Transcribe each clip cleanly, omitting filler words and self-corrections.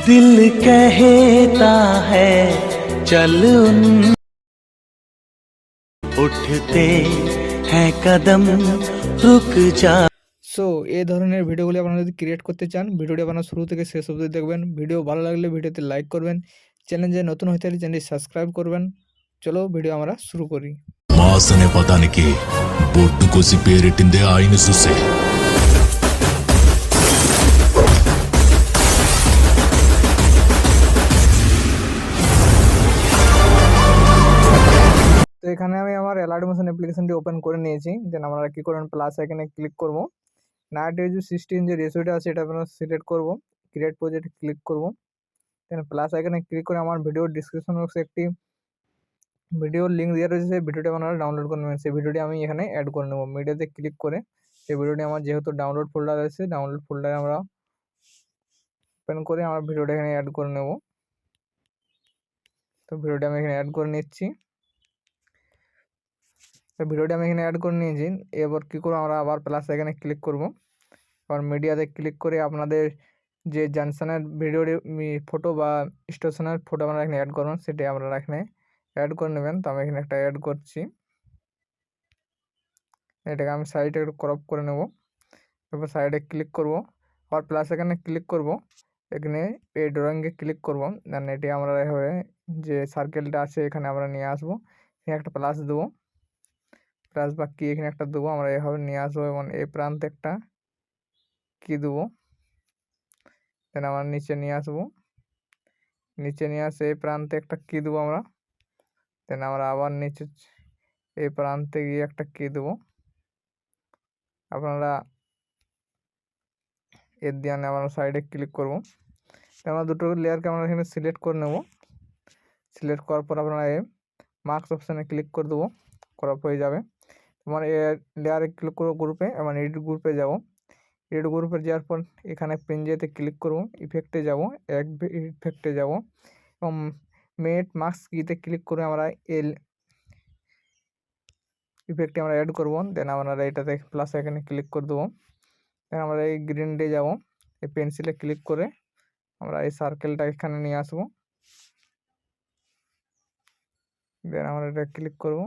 दिल कहता है चल उन उठते हैं कदम रुक जा। সো এই ধরনের ভিডিওগুলি আপনারা যদি ক্রিয়েট করতে চান, ভিডিওটি আপনারা শুরু থেকে শেষ অবধি দেখবেন। ভিডিও ভালো লাগলে ভিডিওতে লাইক করবেন, চ্যানেলে নতুন হয়ে থাকলে চ্যানেলটি সাবস্ক্রাইব করবেন। চলো ভিডিও আমরা শুরু করি। మాస్ అనే పదానికి బొట్టు కోసి పేరెట్టిందే ఆయన చూసే. তো এখানে আমি আমার অ্যালার্ট মোশন অ্যাপ্লিকেশনটি ওপেন করে নিয়েছি। দেন আমরা কী করবেন, প্লাস আইকনে ক্লিক করব। নাইট রেজু 16 যে রেশিওটা আছে এটা আমরা সিলেক্ট করব, ক্রিয়েট প্রজেক্ট ক্লিক করব। দেন প্লাস আইকনে ক্লিক করে আমার ভিডিওর ডিসক্রিপশন বক্সে একটি ভিডিওর লিঙ্ক দেওয়া রয়েছে, সেই ভিডিওটি আপনারা ডাউনলোড করে নেবেন। সেই ভিডিওটি আমি এখানে অ্যাড করে নেব। মিডিয়াতে ক্লিক করে সেই ভিডিওটি আমার যেহেতু ডাউনলোড ফোল্ডার আছে, ডাউনলোড ফোল্ডারে আমরা ওপেন করে আমার ভিডিওটা এখানে অ্যাড করে নেব। তো ভিডিওটি আমি এখানে অ্যাড করে নিচ্ছি। তো ভিডিওটি আমি এখানে অ্যাড করে নিয়েছি। এবার কী করবো, আমরা আবার প্লাস এখানে ক্লিক করব। আবার মিডিয়াতে ক্লিক করে আপনাদের যে জনসনের ভিডিওটি ফটো বা স্টেশনের ফটো আপনারা এখানে অ্যাড করবেন, সেটি আপনারা এখানে অ্যাড করে নেবেন। তো আমি এখানে একটা অ্যাড করছি, এটাকে আমি সাইডে একটু ক্রপ করে নেব। তারপর সাইডে ক্লিক করব, আবার প্লাস এখানে ক্লিক করব, এখানে এই ড্রয়িংয়ে ক্লিক করব। দেন এটি আমরা এভাবে যে সার্কেলটা আছে এখানে আমরা নিয়ে আসবো, এখানে একটা প্লাস দেবো, প্লাস বা কি এখানে একটা দেবো, আমরা এভাবে নিয়ে আসবো এবং এই প্রান্তে একটা কি দেবো। দেন আমরা নিচে নিয়ে আসবো, নিচে নিয়ে আসে এই প্রান্তে একটা কি দেবো আমরা। দেন আমরা আবার নিচে এই প্রান্তে গিয়ে একটা কি দেবো। আপনারা এর দিয়ে আমরা সাইডে ক্লিক করব। আমরা দুটো লেয়ারকে আমরা এখানে সিলেক্ট করে নেব। সিলেক্ট করার পর আপনারা এই মার্কস অপশানে ক্লিক করে দেবো, ক্রপ হয়ে যাবে। তোমার এ লেয়ারে ক্লিক করবো গ্রুপে, এবং এডিট গ্রুপে যাব। এডিট গ্রুপে যাওয়ার পর এখানে পেনজেতে ক্লিক করব, ইফেক্টে যাব, ইফেক্টে যাব এবং মেট মার্কস কিতে ক্লিক করে আমরা এল ইফেক্টে আমরা অ্যাড করব। দেন আমরা এটাতে প্লাস এখানে ক্লিক করে দেবো। দেন আমরা এই গ্রিন ডে যাব, এই পেন্সিলে ক্লিক করে আমরা এই সার্কেলটা এখানে নিয়ে আসবো। দেন আমরা এটা ক্লিক করব।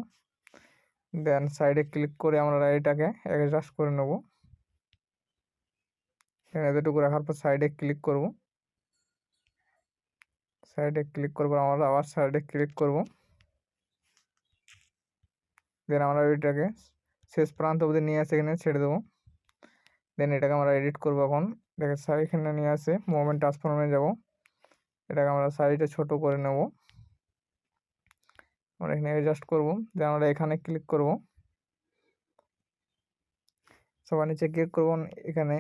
দেন সাইডে ক্লিক করে আমরা এটাকে অ্যাডজাস্ট করে নেব। এতটুকু রাখার পর সাইডে ক্লিক করব, সাইডে ক্লিক করবো, আমরা আবার সাইডে ক্লিক করব। দেন আমরা এটাকে শেষ প্রান্ত অবধি নিয়ে আসে এখানে ছেড়ে দেবো। দেন এটাকে আমরা এডিট করবো। এখন এটাকে এখানে নিয়ে আসে মুভমেন্ট ট্রান্সফর্মে যাব, এটাকে আমরা সাইডে ছোট করে নেব, আমরা এখানে অ্যাডজাস্ট করব। দেন আমরা এখানে ক্লিক করব, সবার নিচে ক্লিক করব, এখানে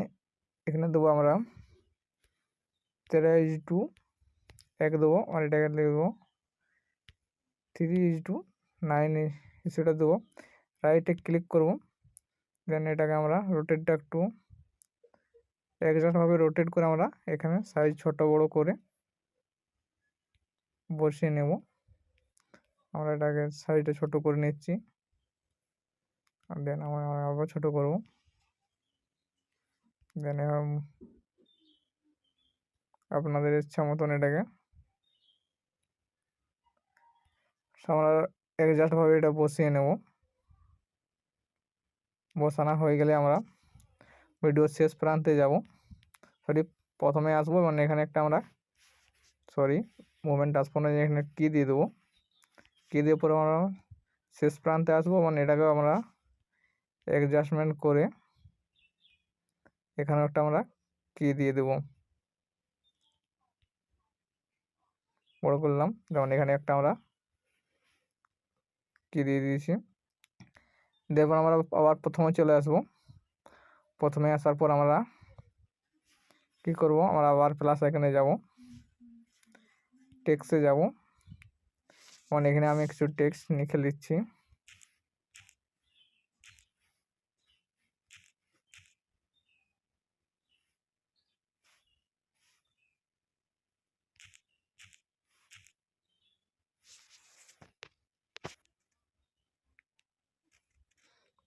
এখানে দেবো আমরা 13:1 দেবো, আর এটাকে লিখবো 3:9 সেটা দেবো। রাইটে ক্লিক করব। দেন এটাকে আমরা রোটেটটা একটু এক্সাক্টভাবে রোটেট করে আমরা এখানে সাইজ ছোট বড় করে বসিয়ে নেব। আমরা এটাকে সাইজটা ছোট করে নিচ্ছি, দেন আমরা আবার ছোট করব। দেন আপনাদের ইচ্ছা মতন এটাকে আমরা এক্সাক্টভাবে এটা বসিয়ে নেব। বসানো হয়ে গেলে আমরা ভিডিওর শেষ প্রান্তে যাব, প্রথমে আসবো এবং এখানে একটা আমরা মুভমেন্ট ট্রান্সফর্মে এখানে কি দিয়ে দেবো। কি দিয়ে পরে আমরা শেষ প্রান্তে আসবো এবং এটাকেও আমরা অ্যাডজাস্টমেন্ট করে এখানে একটা আমরা কি দিয়ে দেবো, বড় করলাম। যেমন এখানে একটা আমরা কি দিয়ে দিয়েছি। দেখুন আমরা আবার প্রথমে চলে আসবো। প্রথমে আসার পর আমরা কি করব, আমরা আবার প্লাস এখানে যাব, টেক্সটে যাব, এবং এখানে আমি কিছু টেক্সট লিখে দিচ্ছি।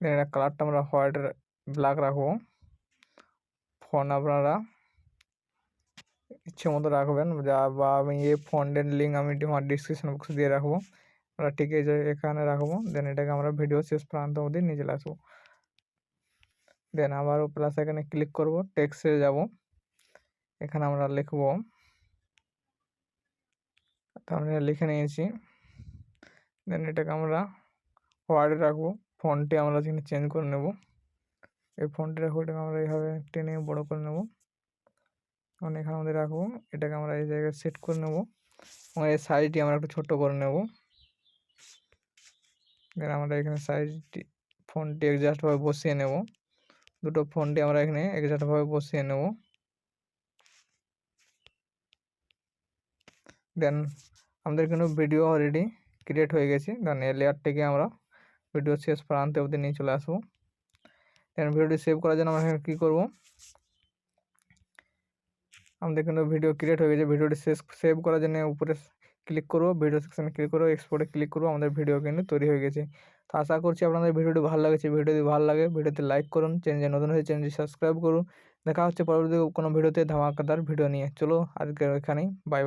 এর কালারটা আমরা হোয়াইট ব্ল্যাক রাখবো। ফোন আপনারা ইচ্ছে মতো রাখবেন, বা আমি এই ফন্টের লিঙ্ক আমি আমার ডিসক্রিপশন বক্সে দিয়ে রাখবো, আমরা ঠিক এই যে এখানে রাখবো। দেন এটাকে আমরা ভিডিও শেষ প্রান্ত অবধি নিয়ে চলে আসবো। দেন আবারও প্লাস এখানে ক্লিক করব, টেক্সটে যাব, এখানে আমরা লিখবো, তাহলে লিখে নিয়েছি। দেন এটাকে আমরা ওয়ার্ডে রাখবো, ফন্টে আমরা এখানে চেঞ্জ করে নেব। এই ফন্টে রাখবো, এটাকে আমরা এইভাবে টেনে বড় করে নেব, তখন এখানে আমাদের রাখবো। এটাকে আমরা এই জায়গায় সেট করে নেব এবং এই সাইজটি আমরা একটু ছোট করে নেব। দেন আমরা এখানে সাইজটি ফন্টটি এক্সাক্টভাবে বসিয়ে নেব, দুটো ফন্টটি আমরা এখানে এক্সাক্টভাবে বসিয়ে নেব। দেন আমাদের কিন্তু ভিডিও অলরেডি ক্রিয়েট হয়ে গেছে। দেন এই লেয়ারটিকে আমরা ভিডিও শেষ প্রান্ত অবধি নিয়ে চলে আসবো। দেন ভিডিওটি সেভ করার জন্য আমরা এখানে কী করবো, আমাদের কিন্তু ভিডিও ক্রিয়েট হয়ে গেছে। ভিডিওটি সেভ করার জন্য উপরে ক্লিক করবো, ভিডিও সেকশনে ক্লিক করবো, এক্সপোর্টে ক্লিক করবো, আমাদের ভিডিও কিন্তু তৈরি হয়ে গেছে। তো আশা করছি আপনাদের ভিডিওটি ভালো লাগেছে। ভিডিও যদি ভালো লাগে ভিডিওতে লাইক করুন, চ্যানেলে নতুন হয়ে চ্যানেলটি সাবস্ক্রাইব করুন। দেখা হচ্ছে পরবর্তী কোনো ভিডিওতে ধামাকাদার ভিডিও নিয়ে। চলো আজকে এখানেই, বাই।